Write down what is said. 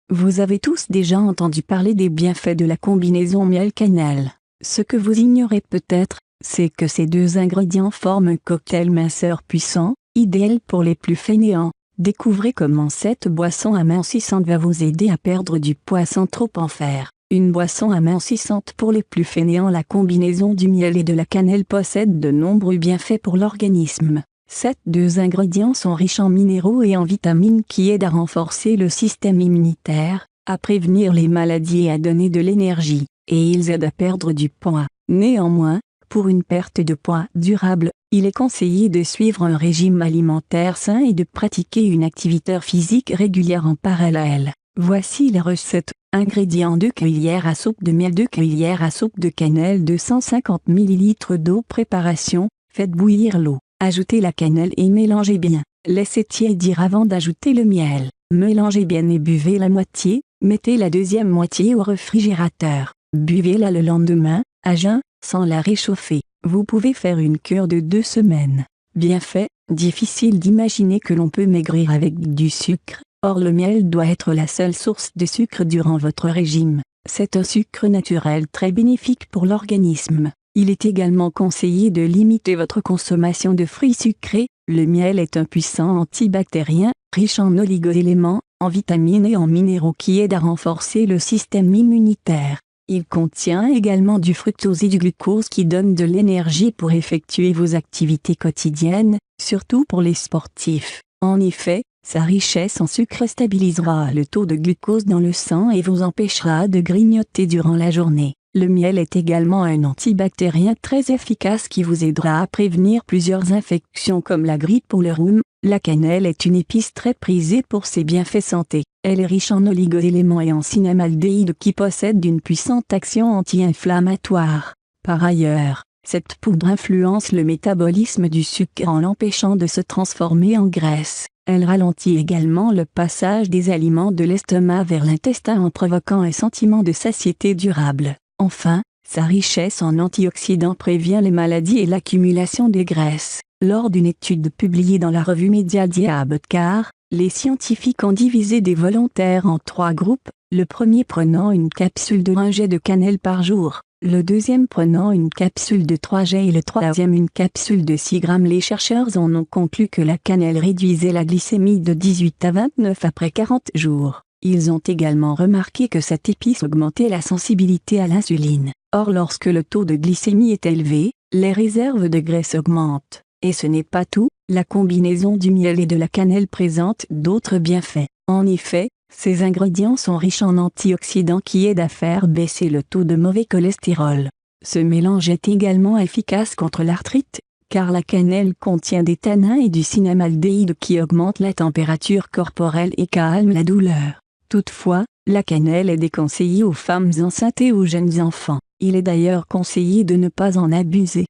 Vous avez tous déjà entendu parler des bienfaits de la combinaison miel-cannelle. Ce que vous ignorez peut-être, c'est que ces deux ingrédients forment un cocktail minceur puissant, idéal pour les plus fainéants. Découvrez comment cette boisson amincissante va vous aider à perdre du poids sans trop en faire. Une boisson amincissante pour les plus fainéants. La combinaison du miel et de la cannelle possède de nombreux bienfaits pour l'organisme. Ces deux ingrédients sont riches en minéraux et en vitamines qui aident à renforcer le système immunitaire, à prévenir les maladies et à donner de l'énergie, et ils aident à perdre du poids. Néanmoins, pour une perte de poids durable, il est conseillé de suivre un régime alimentaire sain et de pratiquer une activité physique régulière en parallèle. Voici les recettes. Ingrédients: 2 cuillères à soupe de miel, 2 cuillères à soupe de cannelle, 250 ml d'eau. Préparation: faites bouillir l'eau. Ajoutez la cannelle et mélangez bien. Laissez tiédir avant d'ajouter le miel. Mélangez bien et buvez la moitié. Mettez la deuxième moitié au réfrigérateur. Buvez-la le lendemain, à jeun, sans la réchauffer. Vous pouvez faire une cure de 2 semaines. Bienfait: difficile d'imaginer que l'on peut maigrir avec du sucre. Or le miel doit être la seule source de sucre durant votre régime. C'est un sucre naturel très bénéfique pour l'organisme. Il est également conseillé de limiter votre consommation de fruits sucrés. Le miel est un puissant antibactérien, riche en oligo-éléments, en vitamines et en minéraux qui aident à renforcer le système immunitaire. Il contient également du fructose et du glucose qui donnent de l'énergie pour effectuer vos activités quotidiennes, surtout pour les sportifs. En effet, sa richesse en sucre stabilisera le taux de glucose dans le sang et vous empêchera de grignoter durant la journée. Le miel est également un antibactérien très efficace qui vous aidera à prévenir plusieurs infections comme la grippe ou le rhume. La cannelle est une épice très prisée pour ses bienfaits santé. Elle est riche en oligo-éléments et en cinamaldéhyde qui possèdent une puissante action anti-inflammatoire. Par ailleurs, cette poudre influence le métabolisme du sucre en l'empêchant de se transformer en graisse. Elle ralentit également le passage des aliments de l'estomac vers l'intestin en provoquant un sentiment de satiété durable. Enfin, sa richesse en antioxydants prévient les maladies et l'accumulation des graisses. Lors d'une étude publiée dans la revue Média Diabète, les scientifiques ont divisé des volontaires en 3 groupes, le premier prenant une capsule de 1 jet de cannelle par jour, le deuxième prenant une capsule de 3 jets et le troisième une capsule de 6 grammes. Les chercheurs en ont conclu que la cannelle réduisait la glycémie de 18 à 29 après 40 jours. Ils ont également remarqué que cette épice augmentait la sensibilité à l'insuline. Or lorsque le taux de glycémie est élevé, les réserves de graisse augmentent. Et ce n'est pas tout, la combinaison du miel et de la cannelle présente d'autres bienfaits. En effet, ces ingrédients sont riches en antioxydants qui aident à faire baisser le taux de mauvais cholestérol. Ce mélange est également efficace contre l'arthrite, car la cannelle contient des tanins et du cinamaldéhyde qui augmentent la température corporelle et calment la douleur. Toutefois, la cannelle est déconseillée aux femmes enceintes et aux jeunes enfants. Il est d'ailleurs conseillé de ne pas en abuser.